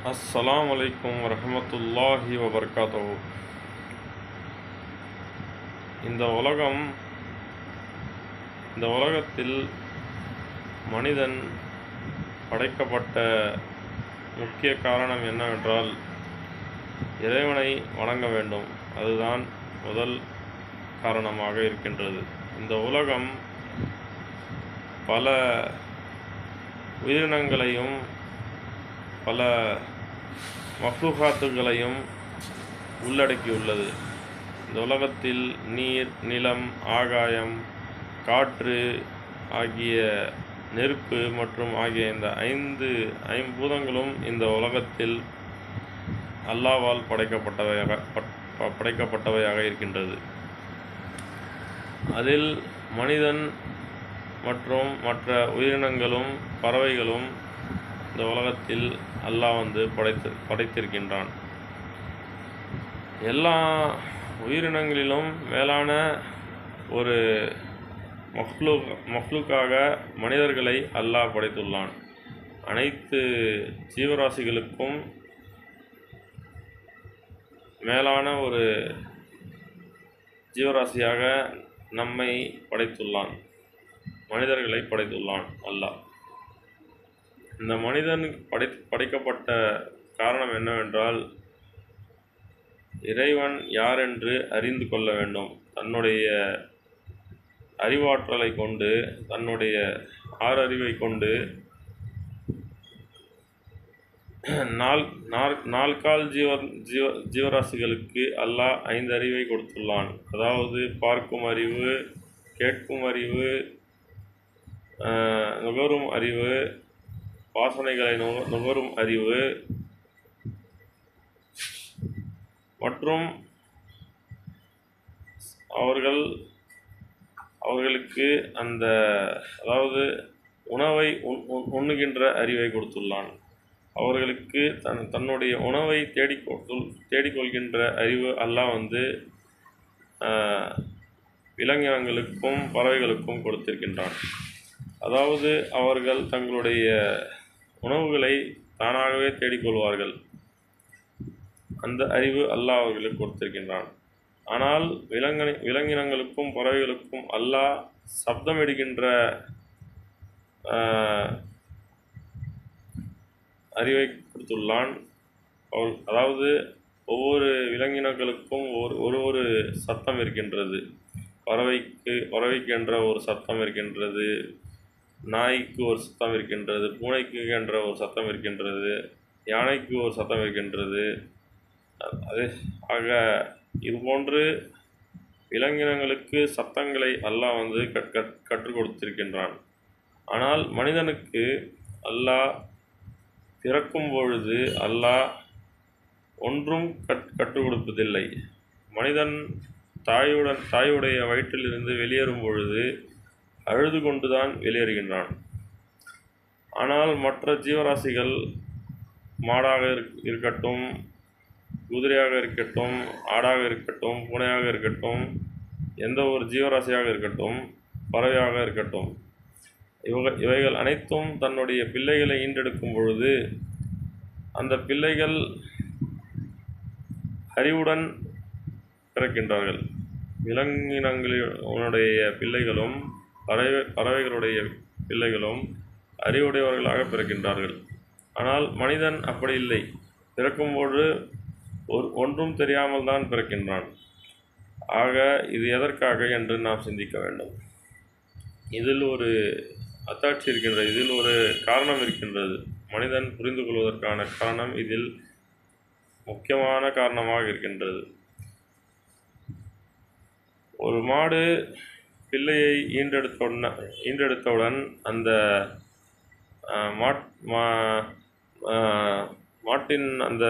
அஸ்ஸலாமு அலைக்கும் வரஹ்மத்துல்லாஹி வபரகாத்துஹு. இந்த உலகத்தில் மனிதன் படைக்கப்பட்ட முக்கிய காரணம் என்னவென்றால் இறைவனை வணங்க வேண்டும். அதுதான் முதல் காரணமாக இருக்கின்றது. இந்த உலகம் பல உயிரினங்களையும் பல மக்லூகாத்துகளையும் உள்ளடக்கியுள்ளது. இந்த உலகத்தில் நீர், நிலம், ஆகாயம், காற்று ஆகிய நெருப்பு மற்றும் ஆகிய இந்த ஐம்பூதங்களும் இந்த உலகத்தில் அல்லாஹ்வால் படைக்கப்பட்டவையாக இருக்கின்றது. அதில் மனிதன் மற்றும் மற்ற உயிரினங்களும் பறவைகளும் இந்த உலகத்தில் அல்லாஹ் படைத்திருக்கின்றான். எல்லா உயிரினங்களிலும் மேலான ஒரு மக்லூக்காக மனிதர்களை அல்லாஹ் படைத்துள்ளான். அனைத்து ஜீவராசிகளுக்கும் மேலான ஒரு ஜீவராசியாக நம்மை படைத்துள்ளான், மனிதர்களை படைத்துள்ளான் அல்லாஹ். இந்த மனிதன் படைக்கப்பட்ட காரணம் என்னவென்றால், இறைவன் யார் என்று அறிந்து கொள்ள வேண்டும். தன்னுடைய அறிவாற்றலை கொண்டு, தன்னுடைய ஆறறிவை கொண்டு நால்கால் ஜீவராசிகளுக்கு அல்லாஹ் 5 அறிவை கொடுத்துள்ளான். அதாவது பார்க்கும் அறிவு, கேட்கும் அறிவு, நுகரும் அறிவு, வாசனைகளை நுகரும் அறிவு மற்றும் அவர்களுக்கு அதாவது உணவை உண்ணுகின்ற அறிவை கொடுத்துள்ளான். அவர்களுக்கு தன்னுடைய உணவை தேடிக்கொள்கின்ற அறிவு அல்லாஹ் விலங்கினங்களுக்கும் பறவைகளுக்கும் கொடுத்திருக்கின்றான். அதாவது அவர்கள் தங்களுடைய உணவுகளை தானாகவே தேடிக்கொள்வார்கள். அந்த அறிவு அல்லாஹ் அவர்களுக்கு கொடுத்திருக்கின்றான். ஆனால் விலங்கினங்களுக்கும் பறவைகளுக்கும் அல்லாஹ் சப்தமிடுகின்ற அறிவை கொடுத்துள்ளான். அதாவது ஒவ்வொரு விலங்கினங்களுக்கும் ஒரு சத்தம் இருக்கின்றது. பறவைக்கு என்ற ஒரு சத்தம் இருக்கின்றது, நாய்க்கு ஒரு சத்தம் இருக்கின்றது, பூனைக்கு என்ற ஒரு சத்தம் இருக்கின்றது, யானைக்கு ஒரு சத்தம் இருக்கின்றது. இதுபோன்று விலங்கினங்களுக்கு சத்தங்களை அல்லாஹ் கற்றுக் கொடுத்திருக்கின்றான். ஆனால் மனிதனுக்கு அல்லாஹ் பிறக்கும் பொழுது அல்லாஹ் ஒன்றும் கற்றுக் கொடுப்பதில்லை. மனிதன் தாயுடைய வயிற்றிலிருந்து வெளியேறும் பொழுது அழுது கொண்டுதான் வெளியேறுகின்றான். ஆனால் மற்ற ஜீவராசிகள், மாடாக இருக்கட்டும், குதிரையாக இருக்கட்டும், ஆடாக இருக்கட்டும், பூனையாக இருக்கட்டும், எந்த ஒரு ஜீவராசியாக இருக்கட்டும், பறவையாக இருக்கட்டும், இவைகள் அனைத்தும் தன்னுடைய பிள்ளைகளை ஈன்றெடுக்கும் பொழுது அந்த பிள்ளைகள் அறிவுடன் பிறக்கின்றார்கள். விலங்கினங்களுடைய பிள்ளைகளும் பறவைகளுடைய பிள்ளைகளும் அறிவுடையவர்களாக பிறக்கின்றார்கள். ஆனால் மனிதன் அப்படி இல்லை. பிறக்கும்போது ஒன்றும் தெரியாமல் தான் பிறக்கின்றான். ஆக இது எதற்காக என்று நாம் சிந்திக்க வேண்டும். இதில் ஒரு அத்தாட்சி இருக்கின்றது, இதில் ஒரு காரணம் இருக்கின்றது. மனிதன் புரிந்து கொள்வதற்கான காரணம் இதில் முக்கியமான காரணமாக இருக்கின்றது. ஒரு மாடு பிள்ளையை ஈன்றெடுத்தவுடன் அந்த மாட்டின் அந்த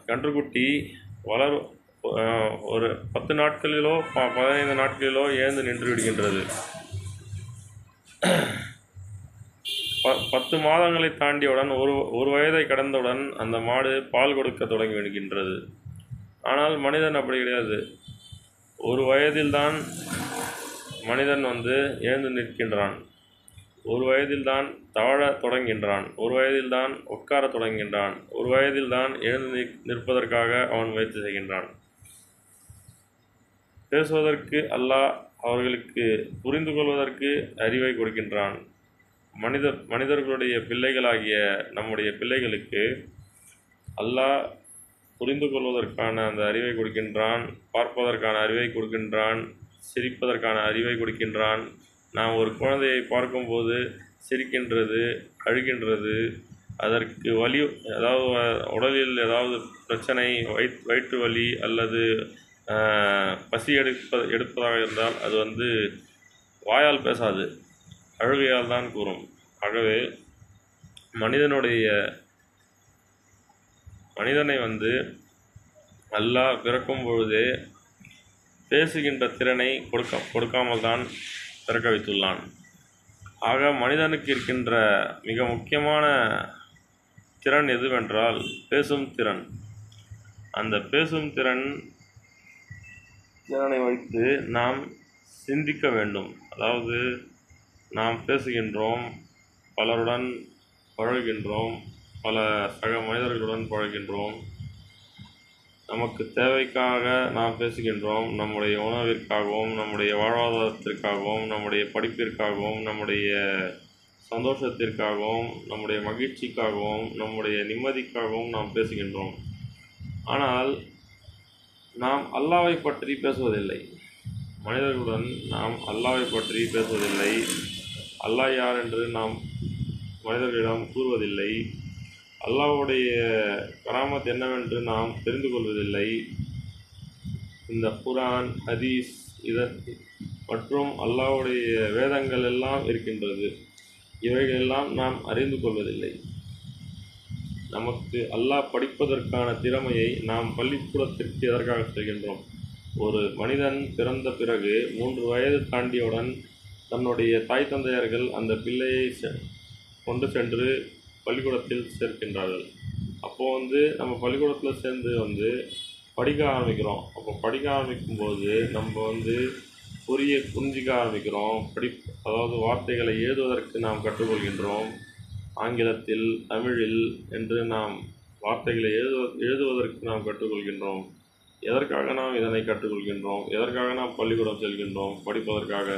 கன்றுக்குட்டி ஒரு 10 நாட்களிலோ 15 நாட்களிலோ எழுந்து நின்று விடுகின்றது. 10 மாதங்களை தாண்டியவுடன், ஒரு வயதை கடந்தவுடன் அந்த மாடு பால் கொடுக்க தொடங்கி விடுகின்றது. ஆனால் மனிதன் அப்படி கிடையாது. ஒரு வயதில்தான் மனிதன் எழுந்து நிற்கின்றான். ஒரு வயதில்தான் தவழத் தொடங்குகின்றான். ஒரு வயதில்தான் உட்காரத் தொடங்குகின்றான். ஒரு வயதில்தான் எழுந்து நிற்பதற்காக அவன் முயற்சி செய்கின்றான். பேசுவதற்கு அல்லாஹ் அவர்களுக்கு புரிந்து கொள்வதற்கு அறிவை கொடுக்கின்றான். மனிதர்களுடைய பிள்ளைகளாகிய நம்முடைய பிள்ளைகளுக்கு அல்லாஹ் புரிந்து கொள்வதற்கான அந்த அறிவை கொடுக்கின்றான். பார்ப்பதற்கான அறிவை கொடுக்கின்றான். சிரிப்பதற்கான அறிவை கொடுக்கின்றான். நாம் ஒரு குழந்தையை பார்க்கும்போது சிரிக்கின்றது, அழுகின்றது, அதற்கு வலி, அதாவது உடலில் ஏதாவது பிரச்சனை, வயிற்று வலி அல்லது பசி எடுப்பதாக இருந்தால் அது வாயால் பேசாது, அழுகையால் தான் கூறும். ஆகவே மனிதனை அல்லாஹ் பிறக்கும் பொழுதே பேசுகின்ற திறனை கொடுக்காமல் தான் பிறக்க வைத்துள்ளான். ஆக மனிதனுக்கு இருக்கின்ற மிக முக்கியமான திறன் எதுவென்றால் பேசும் திறன். அந்த பேசும் திறனை வைத்து நாம் சிந்திக்க வேண்டும். அதாவது நாம் பேசுகின்றோம், பலருடன் பழகுகின்றோம், பல சக மனிதர்களுடன் பழகின்றோம். நமக்கு தேவைக்காக நாம் பேசுகின்றோம். நம்முடைய உணவிற்காகவும், நம்முடைய வாழ்வாதாரத்திற்காகவும், நம்முடைய படிப்பிற்காகவும், நம்முடைய சந்தோஷத்திற்காகவும், நம்முடைய மகிழ்ச்சிக்காகவும், நம்முடைய நிம்மதிக்காகவும் நாம் பேசுகின்றோம். ஆனால் நாம் அல்லாஹ்வை பற்றி பேசுவதில்லை. மனிதர்களுடன் நாம் அல்லாஹ்வை பற்றி பேசுவதில்லை. அல்லாஹ் யார் என்று நாம் மனிதர்களிடம் கூறுவதில்லை. அல்லாஹ்வுடைய கராமத் என்னவென்று நாம் தெரிந்து கொள்வதில்லை. இந்த குர்ஆன், ஹதீஸ் மற்றும் அல்லாஹ்வுடைய வேதங்கள் எல்லாம் இருக்கின்றது. இவைகளெல்லாம் நாம் அறிந்து கொள்வதில்லை. நமக்கு அல்லாஹ் படிப்பதற்கான திறமையை நாம் பள்ளிக்கூடத்திற்கு எதற்காக செல்கின்றோம்? ஒரு மனிதன் பிறந்த பிறகு 3 வயது தாண்டியவுடன் தன்னுடைய தாய் தந்தையர்கள் அந்த பிள்ளையை கொண்டு சென்று பள்ளிக்கூடத்தில் சேர்க்கின்றார்கள். அப்போது நம்ம பள்ளிக்கூடத்தில் சேர்ந்து படிக்க ஆரம்பிக்கிறோம். அப்போ படிக்க ஆரம்பிக்கும்போது நம்ம புரிஞ்சிக்க ஆரம்பிக்கிறோம். அதாவது வார்த்தைகளை எழுதுவதற்கு நாம் கற்றுக்கொள்கின்றோம். ஆங்கிலத்தில், தமிழில் என்று நாம் வார்த்தைகளை எழுதுவதற்கு நாம் கற்றுக்கொள்கின்றோம். எதற்காக நாம் இதனை கற்றுக்கொள்கின்றோம்? எதற்காக நாம் பள்ளிக்கூடம் செல்கின்றோம்? படிப்பதற்காக.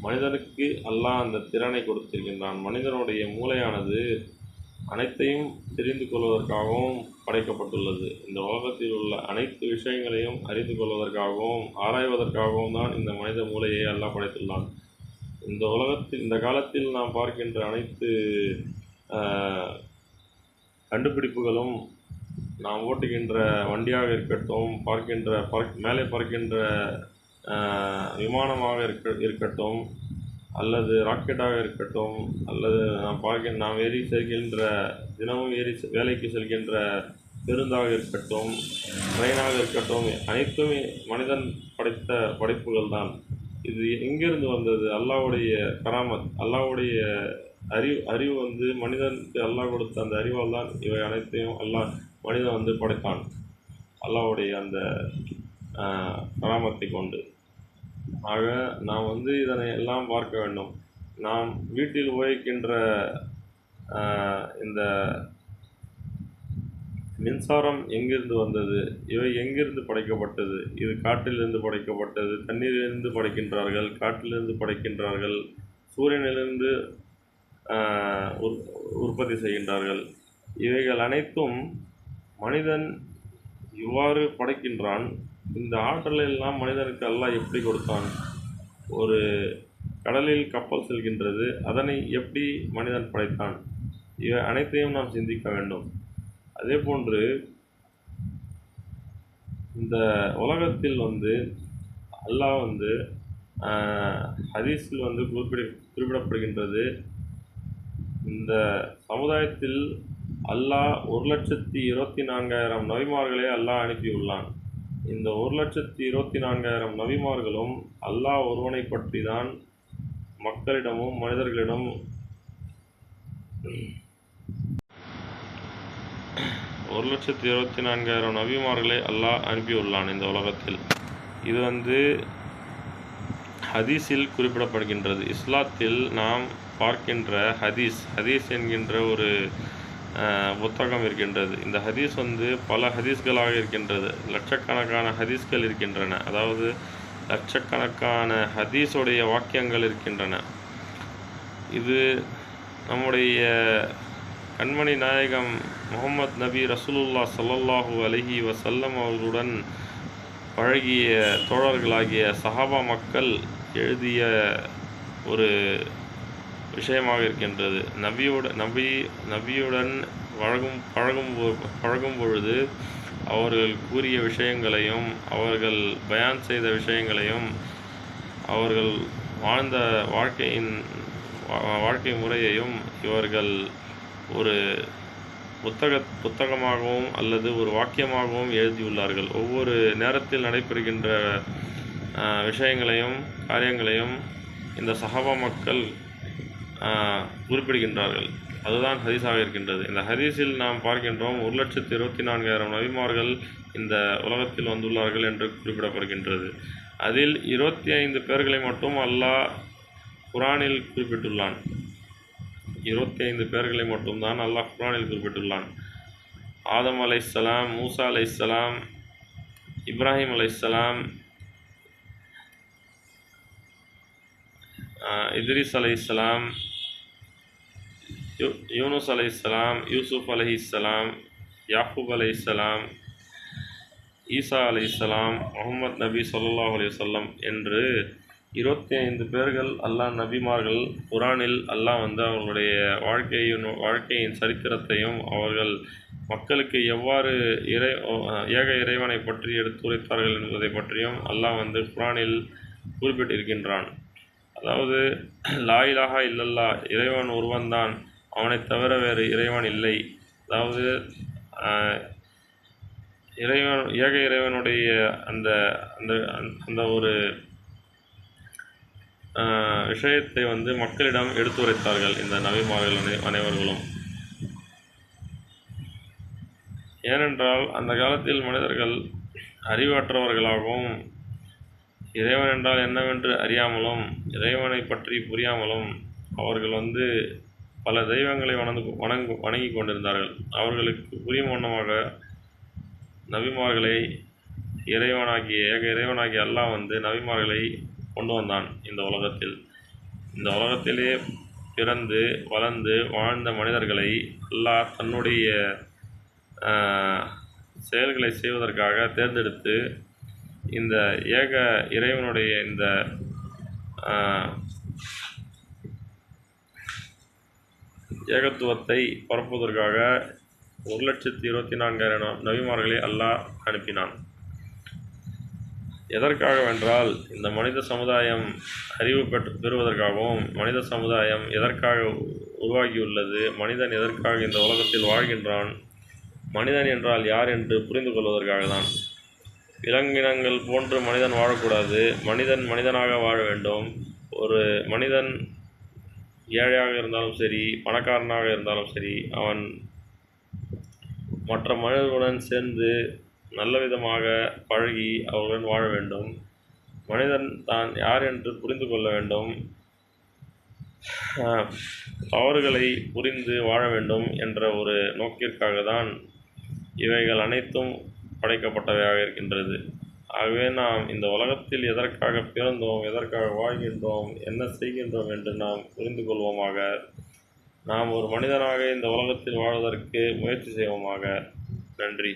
மனிதனுக்கு அல்லாஹ் அந்த திறனை கொடுத்திருக்கின்றான். மனிதனுடைய மூளையானது அனைத்தையும் தெரிந்து கொள்வதற்காகவும் படைக்கப்பட்டுள்ளது. இந்த உலகத்தில் உள்ள அனைத்து விஷயங்களையும் அறிந்து கொள்வதற்காகவும் ஆராய்வதற்காகவும் தான் இந்த மனித மூளையை அல்லாஹ் படைத்துள்ளான். இந்த காலத்தில் நாம் பார்க்கின்ற அனைத்து கண்டுபிடிப்புகளும், நாம் ஓட்டுகின்ற வண்டியாக இருக்கட்டும், மேலே பறக்கின்ற விமானமாக இருக்கட்டும், அல்லது ராக்கெட்டாக இருக்கட்டும், அல்லது நாம் தினமும் வேலைக்கு செல்கின்ற பேருந்தாக இருக்கட்டும், ட்ரெயினாக இருக்கட்டும், அனைத்துமே மனிதன் படைத்த படைப்புகள் தான். இது எங்கிருந்து வந்தது? அல்லாஹ்வுடைய கராமத், அல்லாஹ்வுடைய அறிவு மனிதனுக்கு அல்லாஹ் கொடுத்த அந்த அறிவால் தான் இவை அனைத்தையும் மனிதன் படைத்தான். அல்லாஹ்வுடைய அந்த கராமத்தை கொண்டு. ஆக நாம் இதனை எல்லாம் பார்க்க வேண்டும். நாம் வீட்டில் உபயோகிக்கின்ற இந்த மின்சாரம் எங்கிருந்து வந்தது? இவை எங்கிருந்து படைக்கப்பட்டது? இது காற்றிலிருந்து படைக்கப்பட்டது. தண்ணீரிலிருந்து படைக்கின்றார்கள், காற்றிலிருந்து படைக்கின்றார்கள், சூரியனிலிருந்து உற்பத்தி செய்கின்றார்கள். இவைகள் அனைத்தும் மனிதன் இவ்வாறு படைக்கின்றான். இந்த ஆற்றலெல்லாம் மனிதனுக்கு அல்லாஹ் எப்படி கொடுத்தான்? ஒரு கடலில் கப்பல் செல்கின்றது, அதனை எப்படி மனிதன் படைத்தான்? இவை அனைத்தையும் நாம் சிந்திக்க வேண்டும். அதே போன்று இந்த உலகத்தில் அல்லாஹ் ஹதீஸில் குறிப்பிடப்படுகின்றது, இந்த சமுதாயத்தில் அல்லாஹ் 1,24,000 நபிமார்களை அல்லாஹ் அனுப்பியுள்ளான். இந்த 1,24,000 நபிமார்களும் அல்லாஹ் ஒருவனை பற்றி தான் மக்களிடமும் மனிதர்களிடம் 1,24,000 நபிமார்களை அல்லாஹ் அனுப்பியுள்ளான் இந்த உலகத்தில். இது ஹதீஸில் குறிப்பிடப்படுகின்றது. இஸ்லாத்தில் நாம் பார்க்கின்ற ஹதீஸ் என்கின்ற ஒரு புத்தகம் இருக்கின்றது. இந்த ஹதீஸ் வந்து பல ஹதீஸ்களாக இருக்கின்றது. லட்சக்கணக்கான ஹதீஸ்கள் இருக்கின்றன. அதாவது லட்சக்கணக்கான ஹதீஸுடைய வாக்கியங்கள் இருக்கின்றன. இது நம்முடைய கண்மணி நாயகம் முஹம்மது நபி ரசூலுல்லாஹ் ஸல்லல்லாஹு அலைஹி வஸல்லம் அவர்களுடன் பழகிய தோழர்களாகிய சஹாபா மக்கள் எழுதிய ஒரு விஷயமாக இருக்கின்றது. நபியுடன் பழகும் பொழுது அவர்கள் கூறிய விஷயங்களையும் அவர்கள் பயான் செய்த விஷயங்களையும் அவர்கள் வாழ்ந்த வாழ்க்கை முறையையும் இவர்கள் ஒரு புத்தகமாகவும் அல்லது ஒரு வாக்கியமாகவும் எழுதியுள்ளார்கள். ஒவ்வொரு நேரத்தில் நடைபெறுகின்ற விஷயங்களையும் காரியங்களையும் இந்த சஹாபா மக்கள் குறிப்பிடுகின்றார்கள். அதுதான் ஹதீஸாக இருக்கின்றது. இந்த ஹதீஸில் நாம் பார்க்கின்றோம் 1,24,000 நபிமார்கள் இந்த உலகத்தில் வந்துள்ளார்கள் என்று குறிப்பிடப்படுகின்றது. அதில் 25 பேர்களை மட்டும் அல்லாஹ் குர்ஆனில் குறிப்பிட்டுள்ளான். 25 பேர்களை மட்டும்தான் அல்லாஹ் குர்ஆனில் குறிப்பிட்டுள்ளான். ஆதம் அலைஹிஸ்ஸலாம், மூசா அலைஹிஸ்ஸலாம், இப்ராஹிம் அலைஹிஸ்ஸலாம், இத்ரிஸ் அலைஹிஸ்ஸலாம், யூனுஸ் அலைஹிஸ்ஸலாம், யூசுப் அலைஹிஸ்ஸலாம், யாக்கூப் அலைஹிஸ்ஸலாம், ஈசா அலைஹிஸ்ஸலாம், முஹம்மது நபி ஸல்லல்லாஹு அலைஹி வஸல்லம் என்று 25 பேர்கள் அல்லாஹ் நபிமார்கள் குர்ஆனில் அல்லாஹ் வந்து அவர்களுடைய வாழ்க்கையின் சரித்திரத்தையும் அவர்கள் மக்களுக்கு எவ்வாறு ஏக இறைவனை பற்றி எடுத்துரைத்தார்கள் என்பதை பற்றியும் அல்லாஹ் வந்து குர்ஆனில் குறிப்பிட்டிருக்கின்றான். அதாவது லா இலாஹா இல்லல்லாஹ், இறைவன் ஒருவன்தான், அவனைத் தவிர வேறு இறைவன் இல்லை. அதாவது ஏக இறைவனுடைய அந்த அந்த அந்த ஒரு விஷயத்தை வந்து மக்களிடம் எடுத்துரைத்தார்கள் இந்த நபிமார்கள் அனைவர்களும். ஏனென்றால் அந்த காலத்தில் மனிதர்கள் அறிவற்றவர்களாகவும் இறைவன் என்றால் என்னவென்று அறியாமலும் இறைவனை பற்றி புரியாமலும் அவர்கள் வந்து பல தெய்வங்களை வணங்கி கொண்டிருந்தார்கள். அவர்களுக்கு புரியும் வண்ணமாக நபிமார்களை ஏக இறைவனாகிய அல்லாஹ் வந்து நபிமார்களை கொண்டு வந்தான் இந்த உலகத்தில். இந்த உலகத்திலே பிறந்து வளர்ந்து வாழ்ந்த மனிதர்களை அல்லாஹ் தன்னுடைய செயல்களை செய்வதற்காக தேர்ந்தெடுத்து இந்த ஏக இறைவனுடைய இந்த ஏகத்துவத்தை பரப்புவதற்காக 1,24,000 நபிமார்களை அல்லாஹ் அனுப்பினான். எதற்காகவென்றால் இந்த மனித சமுதாயம் அறிவு பெறுவதற்காகவும் மனித சமுதாயம் எதற்காக உருவாகியுள்ளது, மனிதன் எதற்காக இந்த உலகத்தில் வாழ்கின்றான், மனிதன் என்றால் யார் என்று புரிந்து கொள்வதற்காக தான். விலங்கினங்கள் போன்று மனிதன் வாழக்கூடாது, மனிதன் மனிதனாக வாழ வேண்டும். ஒரு மனிதன் ஏழையாக இருந்தாலும் சரி, பணக்காரனாக இருந்தாலும் சரி, அவன் மற்ற மனிதர்களுடன் சேர்ந்து நல்ல விதமாக பழகி அவர்களுடன் வாழ வேண்டும். மனிதன் தான் யார் என்று புரிந்து கொள்ள வேண்டும். தவறுகளை புரிந்து வாழ வேண்டும் என்ற ஒரு நோக்கிற்காக தான் இவைகள் அனைத்தும் படைக்கப்பட்டவையாக இருக்கின்றது. ஆகவே நாம் இந்த உலகத்தில் எதற்காக பிறந்தோம், எதற்காக வாழ்கின்றோம், என்ன செய்கின்றோம் என்று நாம் புரிந்து கொள்வோமாக. நாம் ஒரு மனிதனாக இந்த உலகத்தில் வாழ்வதற்கு முயற்சி செய்வோமாக. நன்றி.